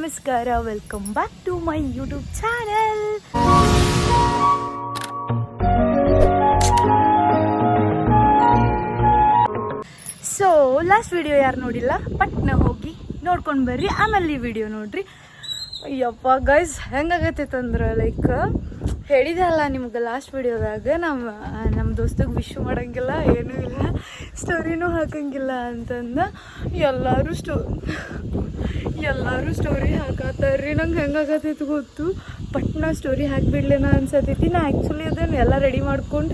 ನಮಸ್ಕಾರ, welcome back to my YouTube channel. So last video ಯಾರು ನೋಡಿಲ್ಲ ಪಟ್ನ ಹೋಗಿ ನೋಡ್ಕೊಂಡು ಬರ್ರಿ, ಆಮೇಲೆ ಈ ವಿಡಿಯೋ ನೋಡ್ರಿ. ಅಯ್ಯಪ್ಪ ಗೈಸ್ ಹೆಂಗಾಗತ್ತೈತೆ ಅಂದ್ರೆ ಲೈಕ್ ಹೇಳಿದೆ ಅಲ್ಲ ನಿಮ್ಗೆ ಲಾಸ್ಟ್ ವಿಡಿಯೋದಾಗ, ನಮ್ಮ ದೋಸ್ತಿಗೆ ವಿಶ್ ಮಾಡೋಂಗಿಲ್ಲ, ಏನೂ ಇಲ್ಲ, ಸ್ಟೋರಿನೂ ಹಾಕೋಂಗಿಲ್ಲ ಅಂತಂದು ಎಲ್ಲರೂ ಸ್ಟೋರಿ ಹಾಕತ್ತಾರ್ರಿ. ನಂಗೆ ಹೆಂಗಾಗತ್ತೈತೆ ಗೊತ್ತು, ಪಟ್ನ ಸ್ಟೋರಿ ಹಾಕಿಬಿಡ್ಲೇನ ಅನ್ಸತೈತಿ. ನಾ ಆ್ಯಕ್ಚುಲಿ ಅದನ್ನು ಎಲ್ಲ ರೆಡಿ ಮಾಡ್ಕೊಂಡು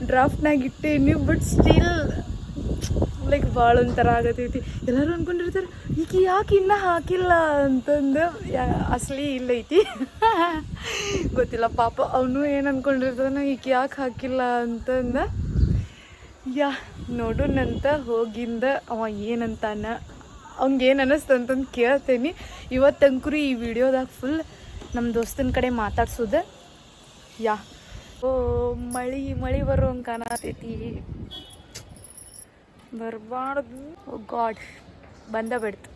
ಡ್ರಾಫ್ಟ್ನಾಗ ಇಟ್ಟೇನಿ, ಬಟ್ ಸ್ಟಿಲ್ ಲೈಕ್ ಭಾಳ ಒಂಥರ ಆಗತೈತಿ. ಎಲ್ಲರೂ ಅಂದ್ಕೊಂಡಿರ್ತಾರೆ ಈಗ ಯಾಕೆ ಇನ್ನೂ ಹಾಕಿಲ್ಲ ಅಂತಂದು. ಅಸಲಿ ಇಲ್ಲೈತಿ ಗೊತ್ತಿಲ್ಲ ಪಾಪ, ಅವನು ಏನು ಅಂದ್ಕೊಂಡಿರ್ತಾನೆ ಈಗ ಯಾಕೆ ಹಾಕಿಲ್ಲ ಅಂತಂದು. ನೋಡೋಣಂತ ಹೋಗಿಂದ ಅವ ಏನಂತಾನ, ಅವ್ನಿಗೆ ಏನು ಅನ್ನಿಸ್ತಂತಂದು ಕೇಳ್ತೇನೆ. ಇವತ್ತಂಕರು ಈ ವಿಡಿಯೋದಾಗ ಫುಲ್ ನಮ್ಮ ದೋಸ್ತನ ಕಡೆ ಮಾತಾಡ್ಸೋದು. ಮಳಿ ಬರೋಂಗೆ ಕಾಣತೈತಿ, ಬರಬಾರ್ದು. ಗಾಡ್ ಬಂದ ಬಿಡ್ತು.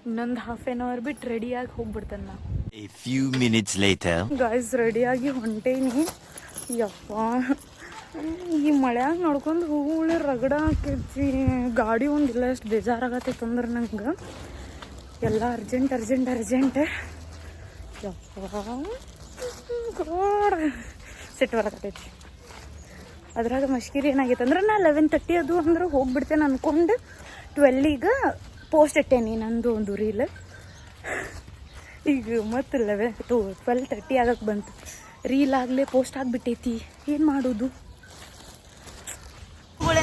ಇನ್ನೊಂದು ಹಾಫ್ ಆನ್ ಅವರ್ ಬಿಟ್ಟು ರೆಡಿಯಾಗಿ ಹೋಗ್ಬಿಡ್ತಾನೆ ನಾ. ಗಾಯ್ಸ್ ರೆಡಿಯಾಗಿ ಹೊಂಟೇನಿ. ಯಪ್ಪ ಈ ಮಳ್ಯಾಗ ನೋಡ್ಕೊಂಡು ಹೋಗುಳೆ ರಗಡ ಹಾಕೈತಿ. ಗಾಡಿ ಒಂದಿಲ್ಲ, ಎಷ್ಟು ಬೇಜಾರಾಗತ್ತೈತೆ ಅಂದ್ರೆ ನಂಗೆ ಎಲ್ಲ ಅರ್ಜೆಂಟ್. ಯಪ್ಪ ಸಿಟ್ಟು ಬರಕತ್ತೈತಿ. ಅದ್ರಾಗ ಮಶ್ಕಿರಿ ಏನಾಗೈತೆ ಅಂದ್ರೆ ನಾ 11:30 ಅದು ಅಂದ್ರೆ ಹೋಗ್ಬಿಡ್ತೇನೆ ಅಂದ್ಕೊಂಡು 12ಗೆ ಪೋಸ್ಟ್ ಇಟ್ಟೇನಿ ನಂದು ಒಂದು ರೀಲ್. ಈಗ ಮತ್ತು 12:30 ಆಗಕ್ಕೆ ಬಂತು, ರೀಲ್ ಆಗಲೇ ಪೋಸ್ಟ್ ಆಗಿಬಿಟ್ಟೈತಿ. ಏನು ಮಾಡೋದು?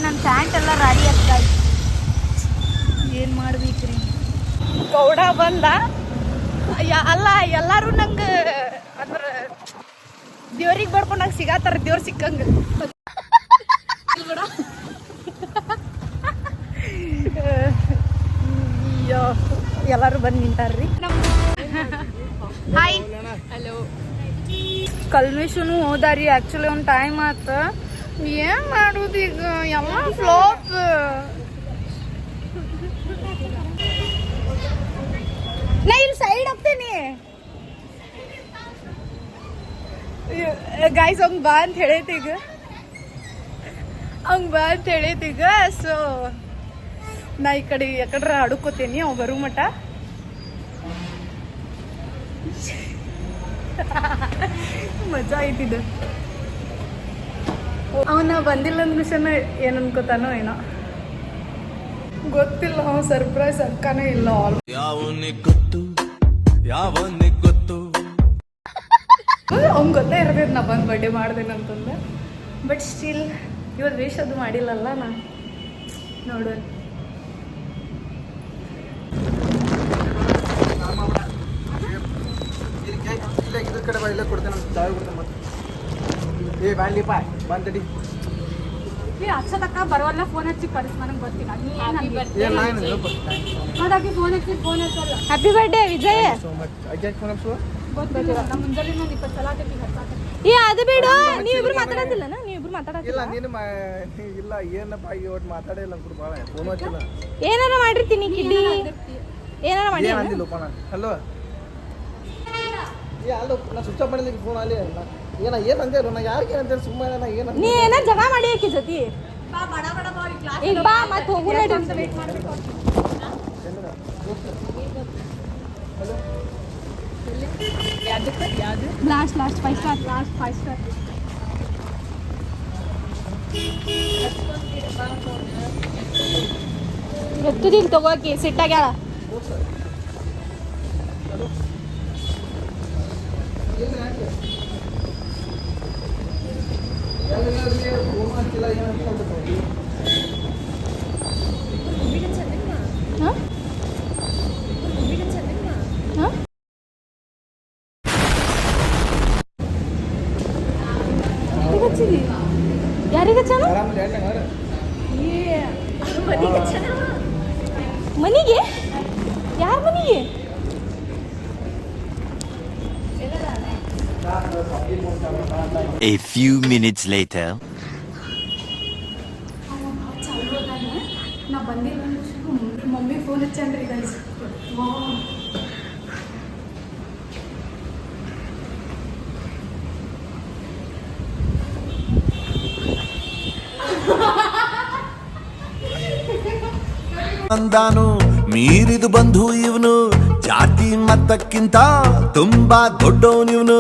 ನನ್ನ ಪ್ಯಾಂಟ್ ಎಲ್ಲ ರಾಡಿ ಆಗ್ತಾ ಇತ್ತು, ಏನು ಮಾಡ್ಬೇಕ್ರಿ? ಗೌಡ ಬಂದ. ಅಲ್ಲ ಎಲ್ಲರೂ ನಂಗೆ ಅಂದ್ರೆ ದೇವ್ರಿಗೆ ಬಡ್ಕೊಂಡಾಗ ಸಿಗಾತಾರ, ದೇವ್ರು ಸಿಕ್ಕಂಗೆ. ಎಲ್ಲರೂ ಬಂದು ನಿಂತಾರ್ರಿ. Hi, hello. ಕಲ್ಮೇಶನು ಹೋದಾರಿ. ಆ್ಯಕ್ಚುಲಿ ಒಂದು ಟೈಮ್ ಆತ, ಏನು ಮಾಡೋದು ಈಗ? ಎಲ್ಲ ಫ್ಲಾಪ್. ನಾ ಇಲ್ಲಿ ಸೈಡ್ ಹೋಗ್ತೇನೆ ಗೈಸ್. ಅವ್ನು ಬಾ ಅಂತ ಹೇಳೈತಿ ಈಗ. ಸೊ ನಾ ಈ ಕಡೆ ಯಾಕಡ್ರ ಆಡ್ಕೋತೇನಿ, ಅವ್ ಬರೋ ಮಟ. ಮಜಾ ಐತಿದ. ಅವನ ಬಂದಿಲ್ಲ ಅಂದ್ರೂ ಏನು ಅನ್ಕೋತಾನೋ ಏನೋ ಗೊತ್ತಿಲ್ಲ. ಅವ ಸರ್ಪ್ರೈಸ್ ಅಕ್ಕನೇ ಇಲ್ಲ. ಅವ್ನ್ ಗೊತ್ತೇ ಇರ್ತೈತೆ ನಾ ಬಂದು ಬರ್ಡೇ ಮಾಡ್ದೇನಂತಂದ್ರೆ. ಬಟ್ ಸ್ಟಿಲ್ ಇವತ್ತು ವಿಶ್ ಅದು ಮಾಡಿಲ್ಲಲ್ಲ ನಾ. ನೋಡೋಣ. ಹಚ್ಚದಕ್ಕ ಬರವಲ್ಲ, ಫೋನ್ ಹಚ್ಚಿ ಕಳಿಸ್, ನನಗೆ ಗೊತ್ತಿಲ್ಲ. ಫೋನ್ ಹಚ್ಚಲ್ಲ. Happy birthday Vijay. ಗೊತ್ತಿಲ್ಲ, ಮುಂಜಾನೆ ನಾನು 20 ಸಲ ಅದು ಬೇಡ. ನೀವಿಬ್ರು ಮಾತಾಡೋದಿಲ್ಲ, ಏನಾರ ಮಾಡಿರ್ತೀನಿ ಕಿಡ್ಡಿ, ಏನಾರ ಮಾಡಿ. ಹಲೋ, ಸ್ವಿಚ್ ಆಫ್ ಮಾಡಿದ ಫೋನ್ ಅಲ್ಲಿ ಏನಂದೆ ನಾ ಯಾರಿಗೆ ಅಂತ ಸುಮ್ಮನೆ ನೀ ಏನ ಜಗ ಮಾಡಿ ಆಕಿ ಜೊತೆ ಈಗ ಬಾ ಮತ್ತೆ ಹೋಗು. Last 5 star. ಎತ್ತುದಿಲ್ಲ ತಗೋಕಿ, ಸಿಟ್ಟಾಗ್ಯಾಳ. ಯಾರಿಗೆ ಮನಿಗೆ? ಯಾರ ಮನಿಗೆ? A few minutes later. ನಾ ಬಂದಿಲ್ಲ ಮಮ್ಮಿ ಫೋನ್ ಹಚ್ಚಂದ್ರಿ ಗೈಸ್. ಅಂದಾನು ಮೀರಿದು ಬಂಧು ಇವನು, ಜಾತಿ ಮತಕ್ಕಿಂತ ತುಂಬಾ ದೊಡ್ಡವನಿವನು.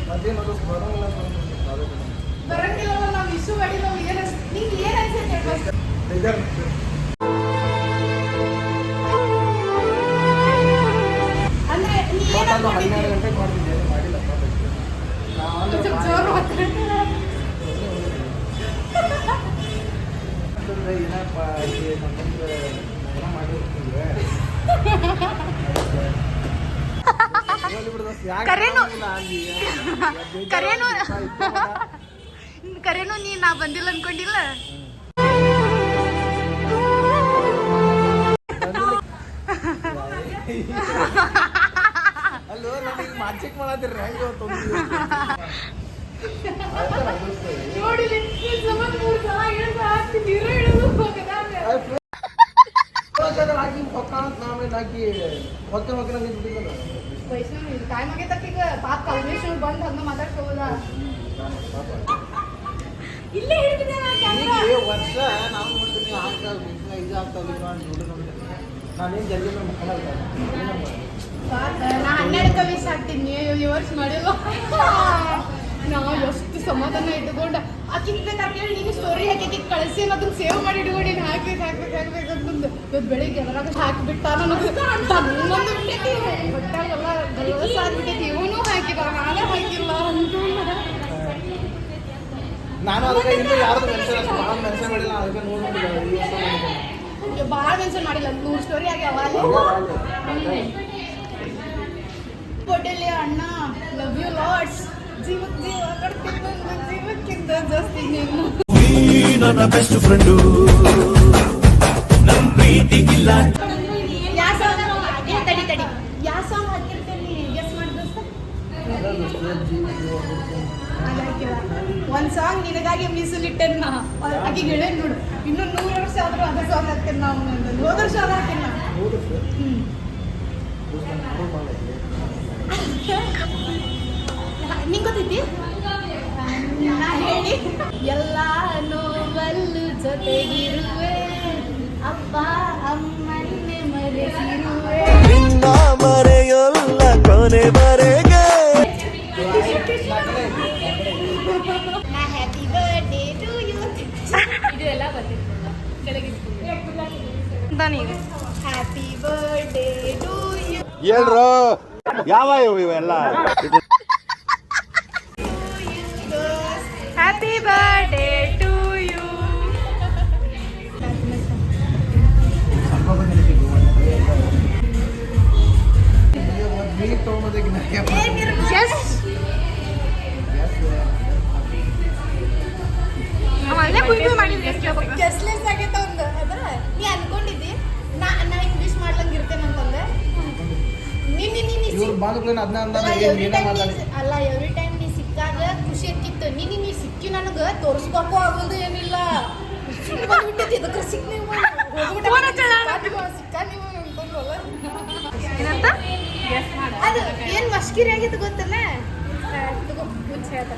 ಮತ್ತೇನದು ಬರೋಂಗಿಲ್ಲ ಬರಂಗಿಲ್ಲ ನಾವು ಇಶ್ಯೂ ಮಾಡಿಲ್ಲ ನಿಂಗೆ ಏನು ಅನ್ಸುತ್ತೆ ಬೇಜಾರು. ಅಂದ್ರೆ ನೀ ಏನು 12 ಗಂಟೆಗೆ ಮಾಡ್ತಿದ್ದೆ, ಮಾಡಿಲ್ಲ ಜೋರು ಮಾತಾಡ್ತೀನಿ. ಏನಪ್ಪ ಏನೋ ಮಾಡಿರ್ತೀವಿ. ಕರೇನು ನೀ ನಾ ಬಂದಿಲ್ಲ ಅನ್ಕೊಂಡಿಲ್ಲ. ಅಲ್ಲೋ ನನಗೆ ಮಾನ್ಸಿಕ್ ಮಾಡತ್ತಿರ ನೋಡಿ ಮೂರು ಸಲ ಹೇಳ್ತಾ ಹಾಕ್ತೀನಿ ಹೇಳೋದು ಹಾಕಿ ಹೊಕ್ಕ ನಾವೇನು ಹಾಕಿ ಹೊಕ್ಕೆ ಹೊಕ್ಕ ನಿಂತಿಲ್ಲ. ವೈಷ್ಣವಿ ಟೈಮ್ ಆಗೈತಕ್ಕ ಈಗ ಪಾಪ ಕಲ್ಮೇಶ್ವರ್ ಬಂದು ಹಂಗ ಮಾತಾಡ್ಕೋಬೋದ ಇಲ್ಲೇ ಹೇಳ್ತಿದ್ದೆ ನಾ ಕ್ಯಾಮ್ರಾ. ವರ್ಷ ನಾವು ನೋಡ್ತೀನಿ ಇದು ಆಗ್ತಾವೆ ನಾನೇನು ಜಲ್ದಿ ಮಕ್ಕಳಲ್ಲ. ನಾ 12 ವಯಸ್ಸು ಹಾಕ್ತೀನಿ ಈ ವರ್ಷ ಮಾಡಿಲ್ಲ. ನಾ ಎಷ್ಟು ಸಮಾಧಾನ ಇಟ್ಕೊಂಡು ಆಕಿಂತೇಳಿ ನೀನು ಸ್ಟೋರಿ ಹಾಕಿ ಕಳಿಸಿ ಅದನ್ನ ಸೇವ್ ಮಾಡಿ ಇಟ್ಕೊಂಡು ಹಾಕ್ಬೇಕಂತಂದು ಇವತ್ತು ಬೆಳಿಗ್ಗೆ ಎಲ್ಲರಾಗ ಹಾಕಿಬಿಟ್ಟ ನನಗೆ ತನ್ನೊಂದು ಬಿಟ್ಟೈತಿ ಬಟ್ಟಾಗೆಲ್ಲ ಗಲಸ ಆಗ್ಬಿಟ್ಟೈತಿ. ಇವನು ಹಾಕಿದ ನಾನೇ ಹಾಕಿಲ್ಲ ಅನ್ಕೊಂಡು ನಾನು ಅದಕ್ಕೆ ಇನ್ನೂ ಯಾರ್ದು ಮೆನ್ಷನ್ ಭಾಳ ಮೆನ್ಷನ್ ಮಾಡಿಲ್ಲ. ಅದಕ್ಕೆ ನೋಡಿ ಭಾಳ ಮೆನ್ಷನ್ ಮಾಡಿಲ್ಲ 100 ಸ್ಟೋರಿ ಆಗ್ಯಾವ. ಕೊಟ್ಟಲ್ಲಿ ಅಣ್ಣ ಲವ್ ಯು ಲಾಟ್ಸ್ ಜೀವಕ್ಕಿಂತ ಜಾಸ್ತಿ ನೀನು ನನ್ನ ಬೆಸ್ಟ್ ಫ್ರೆಂಡು, ನನ್ನ ಪ್ರೀತಿಗಿಲ್ಲ. ಯಾವ ಸಾಂಗ್ ತಡಿ ಯಾವ ಸಾಂಗ್ ಹಾಕಿರ್ತೇನೆ ಗೆಸ್ ಮಾಡಿ ದೋಸ್ತ. ಹಾಕಿಲ್ಲ ಒಂದು ಸಾಂಗ್ ನಿನಗಾಗಿ ಮೀಸಲಿಟ್ಟೆನ್ ನಾ ಆಕಿಗೆ ಹೇಳೇ ನೋಡು. ಇನ್ನು 100 ವರ್ಷ ಆದ್ರೂ ಅದೇ ಸಾಂಗ್ ಹಾಕ್ತೇನೆ ನಾವು. ಹೋದ ವರ್ಷ ಅದು ಹಾಕಿಲ್ಲ. ನಿಂಗೆ ಗೊತ್ತೈತಿ ನಾ ಹೇಳಿ ಎಲ್ಲ ನೋವಲ್ಲೂ ಜೊತೆಗಿರುವೆ ಅಪ್ಪ ಅಮ್ಮನ್ನೇ ಮರೆತಿರುವೆ ನಿನ್ನ ಮರೆಯಲ್ಲ ಕೊನೆವರೆಗೆ. ನಾ ಹ್ಯಾಪಿ ಬರ್ಡೇ ಟು ಯು ಇದೆಲ್ಲ ಬಂದಿತ್ತು ಹ್ಯಾಪಿ ಬರ್ಡೇ ಟು ಯು. ಹೇಳ್ರು ಯಾವ ಇವೆಲ್ಲ ಹ್ಯಾಪಿ ಬರ್ಡೇ ಟು ಯು. ಜಸ್ಟ್ಲೆಸ್ ಆಗೈತ ಒಂದು ಅದ್ರ ನೀ ಅನ್ಕೊಂಡಿದ್ದಿ ನಾ ಹಿಂಗ್ ವಿಶ್ ಮಾಡ್ಲಂಗ ಇರ್ತೇನೆ ಅಂತಂದೆ. ಇವ್ರು ಬಾಂಧವ್ಯನ ಅದನ್ನ ಅಲ್ಲ ಎವ್ರಿ ಟೈಮ್ ನೀ ಸಿಕ್ಕಾಗ ಖುಷಿ ಆಗ್ತಿತ್ತು. ನೀ ಸಿಕ್ಕಿ ನನಗೆ ತೋರಿಸ್ಬೇಕು ಆಗೋದು ಏನಿಲ್ಲ. ಬಿಟ್ಟೈತಿ ಇದಕ್ಕೆ ಸಿಕ್ಕ ನೀವು ಸಿಕ್ಕ ನೀವು ಅದು ಏನು ಮಸ್ಕಿರಿ ಆಗಿತ್ತು ಗೊತ್ತಲ್ಲ. ತಗೋ ಮುಂಚೆ ಹೇಳ್ತ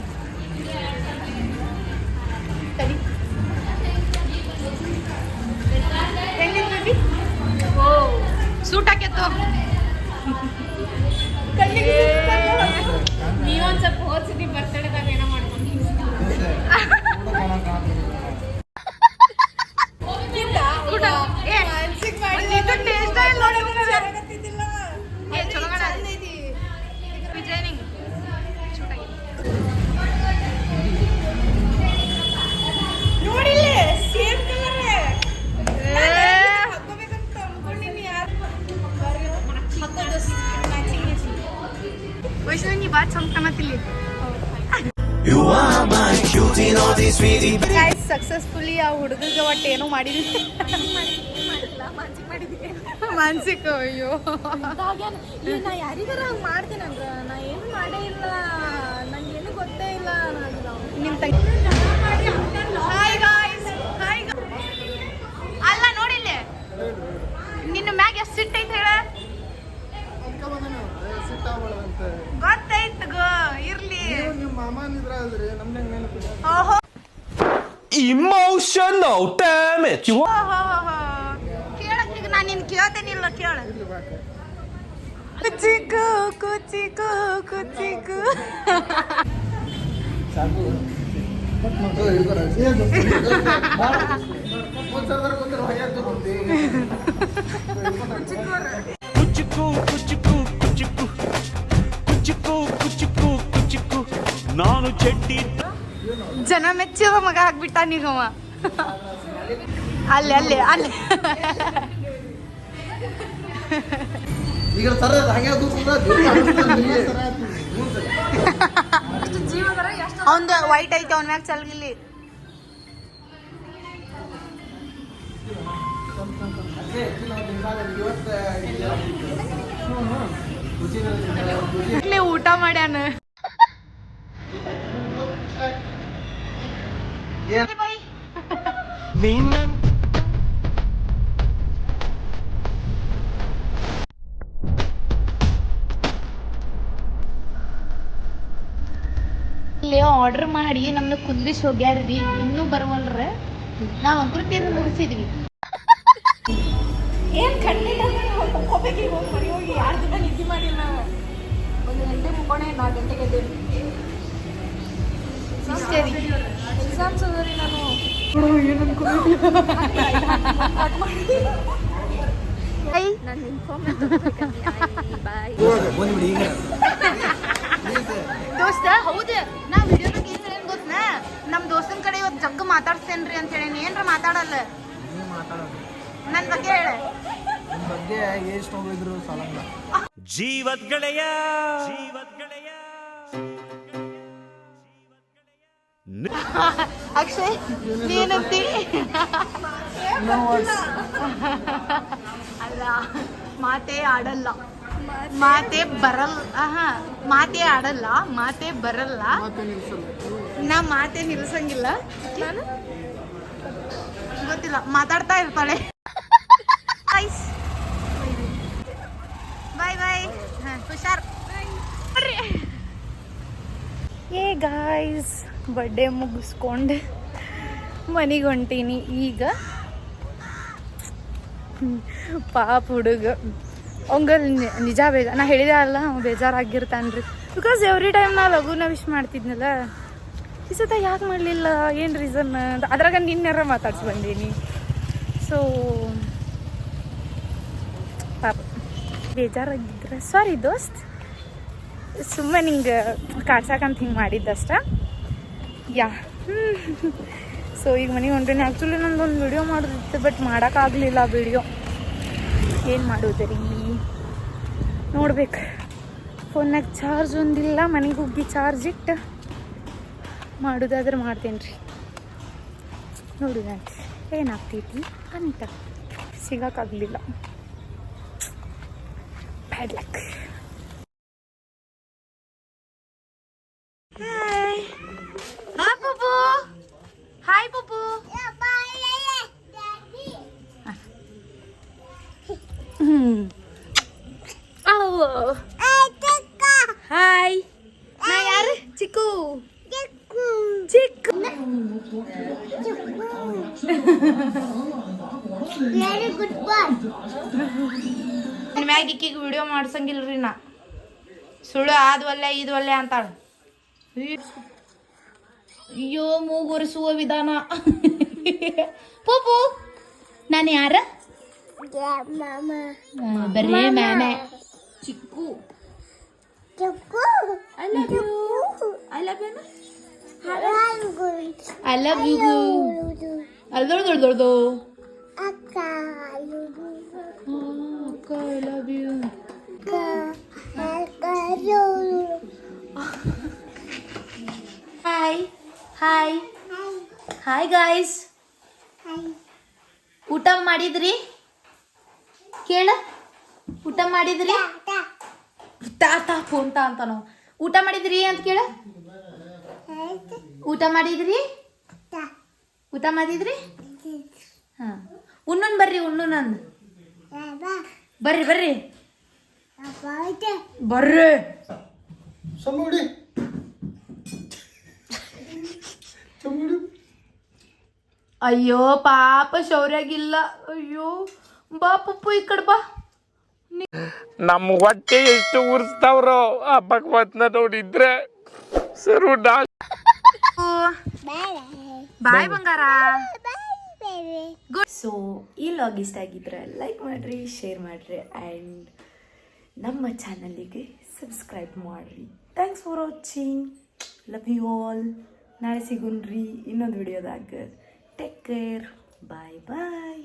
ತಡಿ ಹೆಂಗಿದ್ರಿ ಓ ಸೂಟ್ ಹಾಕಿತ್ತು. ನೀವೊಂದು ಸ್ವಲ್ಪ ಹೋದ್ಸತಿ ಬರ್ತಡೇದಾಗ ಏನೋ ಮಾಡ್ಕೊಂಡು ನೋಡಿಲ್ಲ ಸೇಮ್ ಕಲರ್ ಹಾಕೋಬೇಕಂತ ಅನ್ಕೊಂಡಿನಿ. ಯಾರು ಹಾಕೋದು ವೈಷ್ಣವಿ ನೀ ಬಾತ್ ಚಂದ ಕಾಣತಿಲ್ಲಿ. ಸಕ್ಸಸ್ಫುಲಿ ಆ ಹುಡುಗಗೆ ಒಟ್ಟು ಏನೋ ಮಾಡಿದ್ವಿ. ಮಾನಸಿಕ ಅಯ್ಯೋ ನಾ ಯಾರಿಗಾರ ಹಂಗೆ ಮಾಡ್ತೀನಿ ಅಂದ್ರೆ ನಾ ಏನು ಮಾಡೇ ಇಲ್ಲ, ನಂಗೇನು ಗೊತ್ತೇ ಇಲ್ಲ. ನಿಮ್ಮ ತಂಗಿ ಹಾಯ್ ಗಾಯ್ಸ್ ಅಲ್ಲ ನೋಡಿಲ್ಲ ನಿನ್ನ ಮ್ಯಾಗ ಎಷ್ಟು ಸಿಟ್ಟೈತೆ ಹೇಳ. ಗೊತ್ತಾಯ್ತು ಗೋ ಇರ್ಲಿ. ನಿಮ್ಮ ಮಾಮನಿದ್ರಾದ್ರಿ ನಮ್ಗೆ ನೆನಪಿಲ್ಲ. ಓಹೋ emotional, damn it. You want? ಕೇಳಕ್ಕೆ ನಾನು ನಿನ್ ಕೇಳ್ತೇನಿಲ್ಲ ಕೇಳ ಕುಚಿಕು ಕುಚಿಕು ಕುಚಿಕು ಸಾಕು ಕುಚ್ಚುಕು ಕುಚ್ಚುಕು ಕುಚ್ಚುಕು ಕುಚ್ಚುಕು ಕುಚ್ಚುಕು ಕುಚ್ಚುಕು ನಾನು ಚಡ್ಡಿ ಜನ ಮೆಚ್ಚಿದ ಮಗ ಆಗ್ಬಿಟ್ಟ ನೀಗವ ಅಲ್ಲೇ ಅಲ್ಲೇ ಅಲ್ಲೇ ಈಗ ಸರ ಹಾಗೆ ಅವಂದು ವೈಟ್ ಐತೆ ಅವನ ಮ್ಯಾಗ ಚಲ್ಗಿಲ್ಲಿ ಊಟ ಮಾಡ್ಯಾನ ಇಲ್ಲಿ ಆರ್ಡರ್ ಮಾಡಿ ನಮ್ನ ಕುಂದ್ರಿಸಿ ಹೋಗ್ಯಾರ್ರಿ ಇನ್ನೂ ಬರವಲ್ರ ನಾವ್ ಅಂಕೃತಿಯನ್ನು ಮುಗಿಸಿದ್ವಿ ಏನ್ ಖಂಡಿತ ಹೋಗ್ಬೇಕೀಗ ಹೋಗಿ ಮನೆ ಹೋಗಿ 2 ದಿನ ನಿದ್ದೆ ಮಾಡಿಲ್ಲ ನಾವು 1 ಗಂಟೆ ಮುಕ್ಕೋಣೆ 4 ಗಂಟೆಗೆ ಎದ್ದೇಳಿ ಇಷ್ಟೇ ರೀ ಎಕ್ಸಾಮ್ಸ್ ಅದ ರೀ ನಾನು ನಾನು ಇನ್ಫಾರ್ಮ್ ಬಾಯ್ ದೋಸ್ತ ಹೌದು ನಾ ವಿಡಿಯೋದಾಗ ಏನ್ ಹೇಳೇನ್ ಗೊತ್ತಾ ನಮ್ ದೋಸ್ತನ ಕಡೆ ಇವತ್ತು ಜಗ್ಗ ಮಾತಾಡ್ಸ್ತೇನ್ರಿ ಅಂತ ಹೇಳಿ ಏನ್ರ ಮಾತಾಡಲ್ಲ ನನ್ ಬಗ್ಗೆ ಹೇಳ ನಿಮ್ಮ ಬಗ್ಗೆ ಎಷ್ಟು ಹೋಗಿದ್ರು ಸಾಲಂಗ ಜೀವದ್ ಗೆಳೆಯ ಜೀವದ್ ಗೆಳೆಯ ಅಕ್ಷಯ್ ನೀನಂತಿ ಅಲ್ಲ ಮಾತೇ ಆಡಲ್ಲ ಮಾತೇ ಬರಲ್ಲ ಮಾತೇ ಆಡಲ್ಲ ಮಾತೇ ಬರಲ್ಲ ನಾ ಮಾತೇ ನಿಲ್ಸಂಗಿಲ್ಲ ನಾನು ಗೊತ್ತಿಲ್ಲ ಮಾತಾಡ್ತಾ ಇರ್ತಾಳೆ ಬಾಯ್ ಬಾಯ್ ಹುಷಾರ್ ಏ ಗಾಯ್ಸ್ ಬರ್ಡೇ ಮುಗಿಸ್ಕೊಂಡು ಮನೆಗೆ ಹೊಂಟೀನಿ ಈಗ ಪಾಪ ಹುಡುಗ ಅವಂಗಲ್ ನಿಜ ನಾ ಹೇಳಿದೆ ಅಲ್ಲ ಅವ್ನು ಬೇಜಾರಾಗಿರ್ತಾನ್ರಿ ಬಿಕಾಸ್ ಎವ್ರಿ ಟೈಮ್ ನಾ ಲಘುನ ವಿಶ್ ಮಾಡ್ತಿದ್ನಲ್ಲ ಈ ಸತ ಯಾಕೆ ಮಾಡಲಿಲ್ಲ ಏನು ರೀಸನ್ ಅದ್ರಾಗ ನಿನ್ನೆರ ಮಾತಾಡ್ಸಿ ಬಂದೀನಿ ಸೊ ಪಾಪ ಬೇಜಾರಾಗಿದ್ರೆ ಸಾರಿ ದೋಸ್ತ್ ಸುಮ್ಮನೆ ಹಿಂಗೆ ಕಾಡ್ಸಕ್ಕಂತ ಹಿಂಗೆ ಮಾಡಿದ್ದಷ್ಟ ಯಾ ಸೊ ಈಗ ಮನೆಗೆ ಹೊಂಟೀನಿ ಆ್ಯಕ್ಚುಲಿ ನಂದೊಂದು ವಿಡಿಯೋ ಮಾಡೋದಿತ್ತು ಬಟ್ ಮಾಡೋಕ್ಕಾಗಲಿಲ್ಲ ವಿಡಿಯೋ ಏನು ಮಾಡೋದು ರೀ ನೋಡ್ಬೇಕು ಫೋನ್ನಾಗ ಚಾರ್ಜ್ ಒಂದಿಲ್ಲ ಮನೆಗೆ ಹೋಗಿ ಚಾರ್ಜ್ ಇಟ್ಟು ಮಾಡೋದಾದ್ರೆ ಮಾಡ್ತೇನೆ ರೀ ನೋಡಿದಂತೆ ಏನಾಗ್ತೈತಿ ಅಂತ ಸಿಗೋಕ್ಕಾಗಲಿಲ್ಲ bad luck hi hi Pappu hi Pappu hi ನಾ ಯಾರು ಚಿಕ್ಕು ಚಿಕ್ಕು ನನ್ನ ಮ್ಯಾಗ ಇಕ್ಕಿಗೆ ವಿಡಿಯೋ ಮಾಡ್ಸಂಗಿಲ್ರಿ ನಾ ಸುಳ್ಳು ಆದ್ವಲ್ಲೆ ಇದ್ವಲ್ಲೆ ಅಂತಾಳ ಅಯ್ಯೋ ಮೂಗುರಿಸುವ ವಿಧಾನ ಪೂಪು ನಾನು ಯಾರ ಬರೇ ಮ್ಯಾನೆ ಚಿಕ್ಕು I love you. I love you. I love you. ಅಲ್ದೊಳ್ದೊಳ್ದೊಳ್ದು ಅಕ್ಕ I love you. Hi hi hi guys ಊಟ ಮಾಡಿದ್ರಿ ಕೇಳ ಊಟ ಮಾಡಿದ್ರಿ ತಾತ ಫೋನ್ ಅಂತ ನಾವು ಊಟ ಮಾಡಿದ್ರಿ ಅಂತ ಕೇಳ ಊಟ ಮಾಡಿದ್ರಿ ಊಟ ಮಾಡಿದ್ರಿ ಹಾಂ ಉಣ್ಣನ್ ಬರ್ರಿ ಉಣ್ಣು ನಂದು ಬರ್ರಿ ಬರ್ರಿ ಬರ್ರಿ ಅಯ್ಯೋ ಪಾಪ ಶೌರ್ಯಾಗಿಲ್ಲ. ಅಯ್ಯೋ ಬಾ ಪಪ್ಪು ಈ ಕಡೆ ಬಾ. ನಮ್ಮ ಹೊಟ್ಟೆ ಎಷ್ಟು ಉರ್ಸ್ತಾವ್ರೋ ಆ ಭಗವಂತನ ನೋಡಿದ್ರೆ ಸರ್ವನಾಶ. ಬಾಯ್ ಬಂಗಾರ. ಗುಡ್. ಸೊ ಈ ಲಾಗ್ ಇಷ್ಟ ಆಗಿದ್ರೆ ಲೈಕ್ ಮಾಡಿರಿ, ಶೇರ್ ಮಾಡಿರಿ ಆ್ಯಂಡ್ ನಮ್ಮ ಚಾನಲಿಗೆ ಸಬ್ಸ್ಕ್ರೈಬ್ ಮಾಡಿರಿ. Thanks for watching. Love you all. ನಾಳೆ ಸಿಗುಣ್ರಿ ಇನ್ನೊಂದು ವಿಡಿಯೋದಾಗ. Take care. ಬಾಯ್ ಬಾಯ್.